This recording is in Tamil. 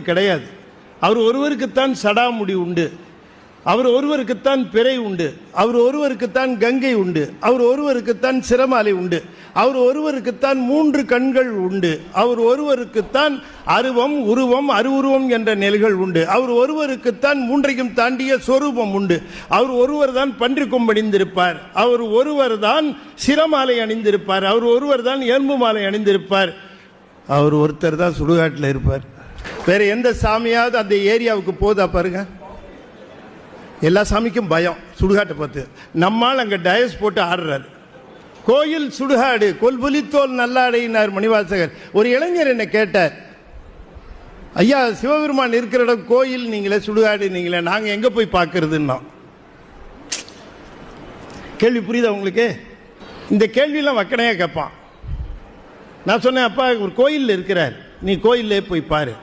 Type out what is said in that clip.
கிடையாது. அவர் ஒருவருக்குத்தான் சடாமுடி உண்டு, அவர் ஒருவருக்குத்தான் பிறை உண்டு, அவர் ஒருவருக்குத்தான் கங்கை உண்டு, அவர் ஒருவருக்குத்தான் சிரமாலை உண்டு, அவர் ஒருவருக்குத்தான் 3 கண்கள் உண்டு, அவர் ஒருவருக்குத்தான் அருவம் உருவம் அருவுருவம் என்ற நிலைகள் உண்டு, அவர் ஒருவருக்குத்தான் 3ஐயும் தாண்டிய சொரூபம் உண்டு, அவர் ஒருவர் தான் பன்றி கொம்பணிந்திருப்பார், அவர் ஒருவர் தான் சிரமாலை அணிந்திருப்பார், அவர் ஒருவர் தான் எலும்பு மாலை அணிந்திருப்பார், அவர் ஒருத்தர் தான் சுடுகாட்டில் இருப்பார். வேற எந்த சாமியாவது அந்த ஏரியாவுக்கு போதா பாருங்க. எல்லா சாமிக்கும் பயம் சுடுகாட்டை பார்த்து. நம்மால் அங்கே டயஸ் போட்டு ஆடுறாரு. கோயில் சுடுகாடு கொல்புலித்தோல் நல்லாடையினார் மணிவாசகர். ஒரு இளைஞர் என்ன கேட்டார், ஐயா சிவபெருமான் இருக்கிற இடம் கோயில் நீங்களே சுடுகாடு நீங்களே, நாங்கள் எங்கே போய் பார்க்கறதுன்னா. கேள்வி புரியுதா உங்களுக்கு? இந்த கேள்வியெல்லாம் வக்கனையாக கேட்பான். நான் சொன்னேன், அப்பா ஒரு கோயிலில் இருக்கிறார், நீ கோயிலே போய் பாரு.